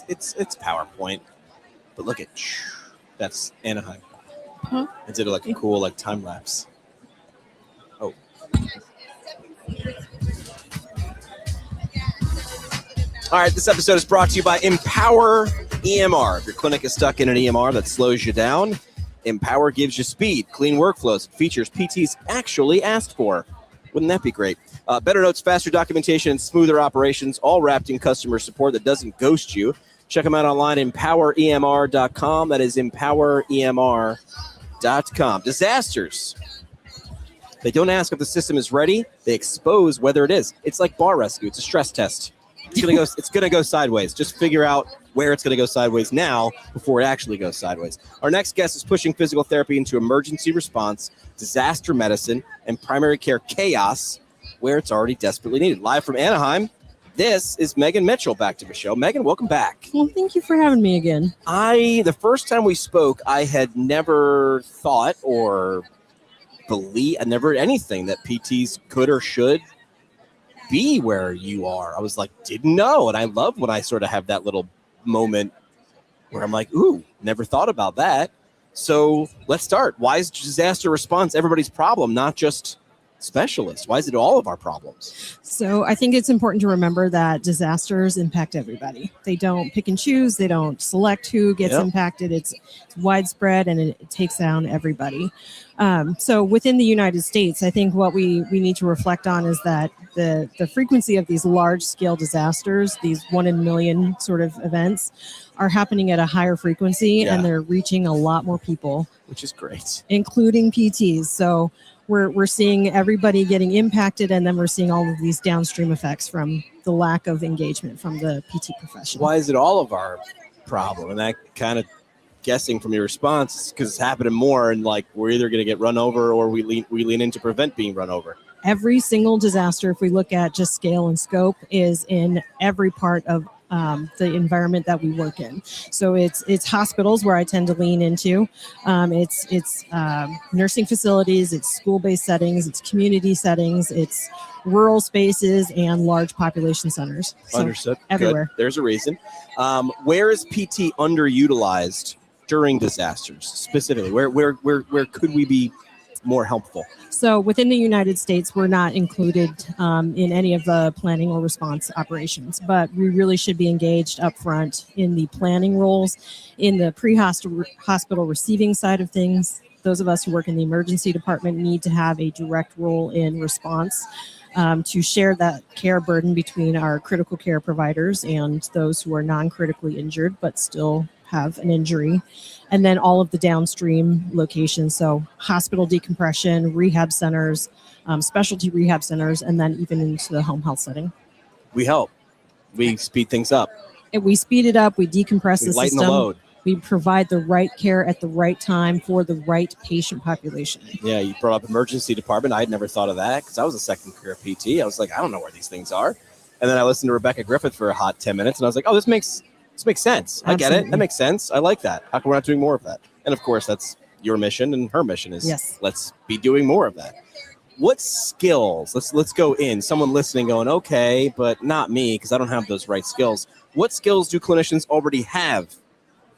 it's PowerPoint. But look at that's Anaheim. Huh? It did like a cool like time lapse. Oh. All right, this episode is brought to you by Empower EMR. If your clinic is stuck in an EMR that slows you down, Empower gives you speed, clean workflows, features PTs actually asked for. Wouldn't that be great? Better notes, faster documentation, and smoother operations, all wrapped in customer support that doesn't ghost you. Check them out online, empoweremr.com. That is empoweremr.com. Disasters. They don't ask if the system is ready. They expose whether it is. It's like bar rescue. It's a stress test. It's gonna go sideways. Just figure out where it's gonna go sideways now before it actually goes sideways. Our next guest is pushing physical therapy into emergency response, disaster medicine, and primary care chaos where it's already desperately needed. Live from Anaheim, this is Megan Mitchell back to the show. Megan, welcome back. Well, thank you for having me again. The first time we spoke, I had never thought or never anything that PTs could or should be where you are. I was like, didn't know. And I love when I sort of have that little moment where I'm like, ooh, never thought about that. So let's start. Why is disaster response everybody's problem, not just specialists? Why is it all of our problems? So I think it's important to remember that disasters impact everybody. They don't pick and choose. They don't select who gets impacted. It's widespread and it takes down everybody. So within the United States, I think what we need to reflect on is that the frequency of these large scale disasters, these 1 in a million sort of events, are happening at a higher frequency and they're reaching a lot more people. Which is great. Including PTs. So we're seeing everybody getting impacted, and then we're seeing all of these downstream effects from the lack of engagement from the PT profession. Why is it all of our problem? And that kind of guessing from your response, because it's happening more, and like we're either going to get run over or we lean in to prevent being run over. Every single disaster, if we look at just scale and scope, is in every part of the environment that we work in. So it's hospitals where I tend to lean into. It's nursing facilities, it's school-based settings, it's community settings, it's rural spaces and large population centers. So understood. Everywhere. Good. There's a reason. Where is PT underutilized during disasters specifically? Where could we be more helpful? So within the United States, we're not included in any of the planning or response operations, but we really should be engaged up front in the planning roles, in the pre-hospital receiving side of things. Those of us who work in the emergency department need to have a direct role in response to share that care burden between our critical care providers and those who are non-critically injured but still have an injury, and then all of the downstream locations, so hospital decompression, rehab centers, specialty rehab centers, and then even into the home health setting. We help. We speed things up. We speed it up. We decompress the lighten system. The load. We provide the right care at the right time for the right patient population. Yeah, you brought up emergency department. I had never thought of that because I was a second career PT. I was like, I don't know where these things are. And then I listened to Rebecca Griffith for a hot 10 minutes, and I was like, oh, this makes sense. I get it. That makes sense. I like that. How come we're not doing more of that? And of course, that's your mission, and her mission is let's be doing more of that. What skills? Let's go in. Someone listening going, okay, but not me because I don't have those right skills. What skills do clinicians already have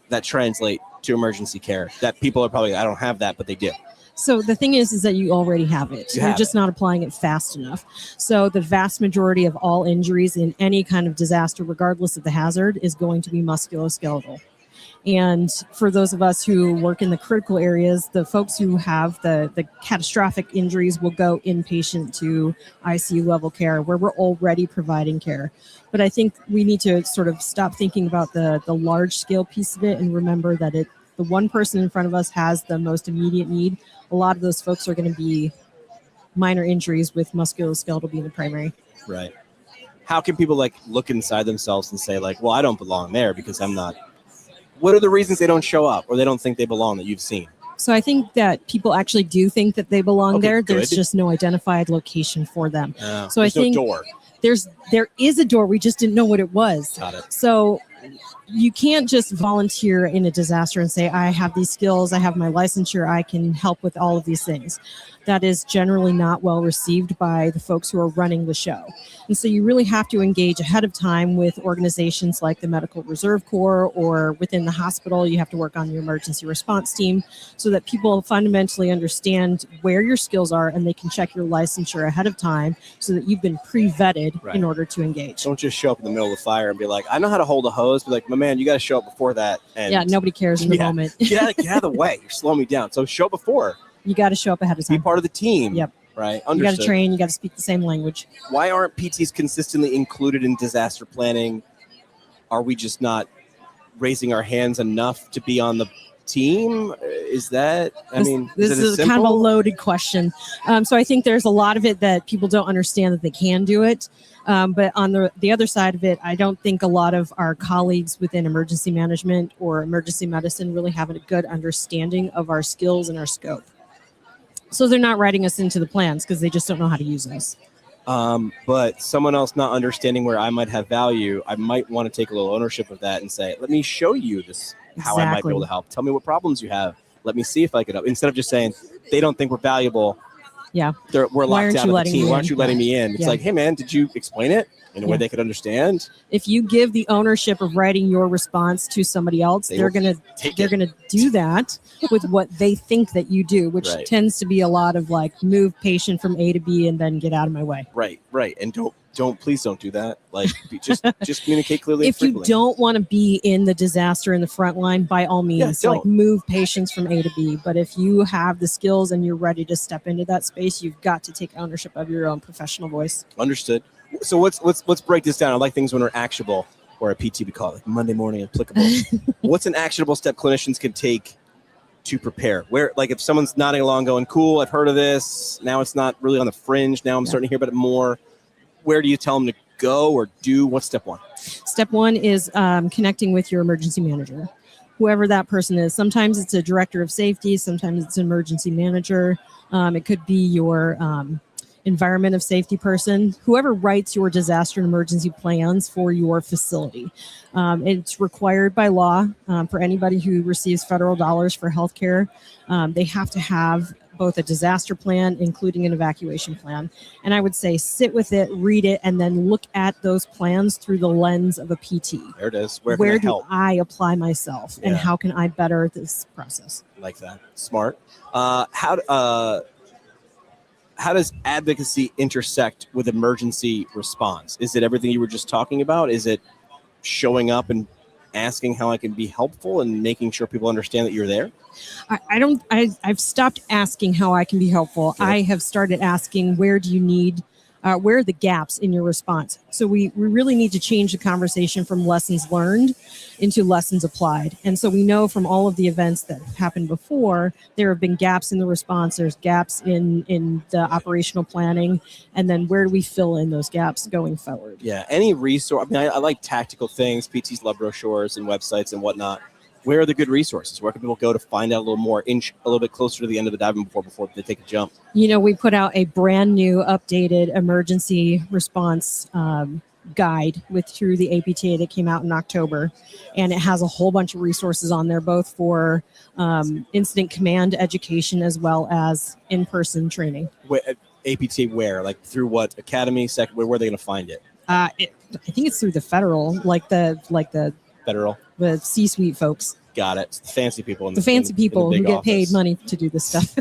that translate to emergency care that people are probably, I don't have that, but they do? So the thing is that you already have it. You're just not applying it fast enough. So the vast majority of all injuries in any kind of disaster, regardless of the hazard, is going to be musculoskeletal. And for those of us who work in the critical areas, the folks who have the catastrophic injuries will go inpatient to ICU level care where we're already providing care. But I think we need to sort of stop thinking about the large scale piece of it and remember that the one person in front of us has the most immediate need. A lot of those folks are going to be minor injuries with musculoskeletal being the primary. Right. How can people look inside themselves and say well, I don't belong there because I'm not. What are the reasons they don't show up or they don't think they belong that you've seen? So I think that people actually do think that they belong there. Good. There's just no identified location for them. So I think no door. There is a door. We just didn't know what it was. Got it. So you can't just volunteer in a disaster and say, I have these skills, I have my licensure, I can help with all of these things. that is generally not well received by the folks who are running the show. And so you really have to engage ahead of time with organizations like the Medical Reserve Corps, or within the hospital, you have to work on your emergency response team so that people fundamentally understand where your skills are and they can check your licensure ahead of time so that you've been pre-vetted in order to engage. Don't just show up in the middle of the fire and be like, I know how to hold a hose. Be like, my man, you got to show up before that. And yeah, nobody cares in the moment. get out of the way. You're slowing me down. So show before. You got to show up ahead of time. Be part of the team. Yep. Right. Understood. You got to train. You got to speak the same language. Why aren't PTs consistently included in disaster planning? Are we just not raising our hands enough to be on the team? Is that, this is kind of a loaded question. So I think there's a lot of it that people don't understand that they can do it. But on the other side of it, I don't think a lot of our colleagues within emergency management or emergency medicine really have a good understanding of our skills and our scope. So they're not writing us into the plans because they just don't know how to use us. But someone else not understanding where I might have value, I might want to take a little ownership of that and say, let me show you this, how I might be able to help. Tell me what problems you have. Let me see if I could help. Instead of just saying, they don't think we're valuable. Yeah. We're locked out of the team. Why aren't you letting me in? It's like, hey, man, did you explain it in a way they could understand? If you give the ownership of writing your response to somebody else, they're gonna do that with what they think that you do, which tends to be a lot of like move patient from A to B and then get out of my way. Right. And please don't do that. Like just communicate clearly. If you don't want to be in the disaster in the front line, by all means, like move patients from A to B. But if you have the skills and you're ready to step into that space, you've got to take ownership of your own professional voice. Understood. So let's break this down. I like things when they're actionable, or a PT we call it like Monday morning applicable. What's an actionable step clinicians can take to prepare? Where, like, if someone's nodding along going, cool, I've heard of this. Now it's not really on the fringe. Now I'm starting to hear about it more. Where do you tell them to go or do? What's step one? Step one is connecting with your emergency manager, whoever that person is. Sometimes it's a director of safety. Sometimes it's an emergency manager. It could be your environment of safety person, whoever writes your disaster and emergency plans for your facility. It's required by law for anybody who receives federal dollars for healthcare. They have to have both a disaster plan, including an evacuation plan. And I would say sit with it, read it, and then look at those plans through the lens of a PT. There it is. Where do I apply myself and how can I better this process? Like that. Smart. How does advocacy intersect with emergency response? Is it everything you were just talking about? Is it showing up and asking how I can be helpful and making sure people understand that you're there? I've stopped asking how I can be helpful. I have started asking, where are the gaps in your response? So we really need to change the conversation from lessons learned into lessons applied. And so we know from all of the events that have happened before, there have been gaps in the response, there's gaps in the operational planning, and then where do we fill in those gaps going forward? Yeah, any resource, I like tactical things, PTs love brochures and websites and whatnot. Where are the good resources? Where can people go to find out a little more, inch a little bit closer to the end of the diving before they take a jump? We put out a brand new updated emergency response guide through the APTA that came out in October. And it has a whole bunch of resources on there, both for incident command education as well as in-person training. APTA where? Like through what academy? Where are they going to find it? I think it's through the federal, like the federal. The C-suite folks. Got it. The fancy people. The fancy people who get paid money to do this stuff.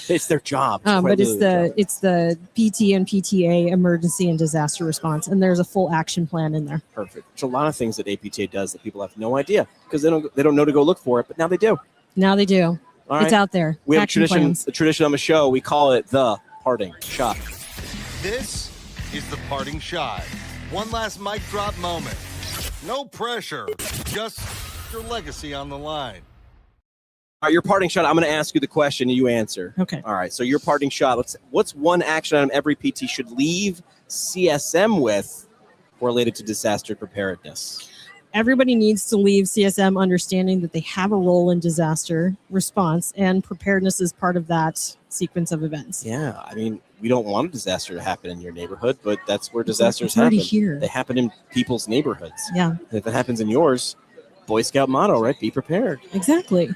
It's their job. But it's the PT and PTA emergency and disaster response, and there's a full action plan in there. Perfect. There's a lot of things that APTA does that people have no idea because they don't know to go look for it, but now they do. Now they do. All right. It's out there. We have a tradition on the show. We call it the parting shot. This is the parting shot. One last mic drop moment. No pressure, just your legacy on the line. All right, your parting shot, I'm going to ask you the question and you answer. Okay. All right, so your parting shot, what's one action item every PT should leave CSM with related to disaster preparedness? Everybody needs to leave CSM understanding that they have a role in disaster response, and preparedness is part of that sequence of events. Yeah, we don't want a disaster to happen in your neighborhood, but that's where disasters happen. Here. They happen in people's neighborhoods. Yeah. If it happens in yours, Boy Scout motto, right? Be prepared. Exactly.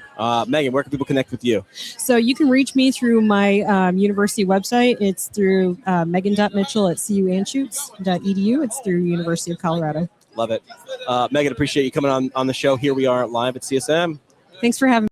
Megan, where can people connect with you? So you can reach me through my university website. It's through megan.mitchell@cuanschutz.edu. It's through University of Colorado. Love it. Megan, appreciate you coming on the show. Here we are live at CSM. Thanks for having me.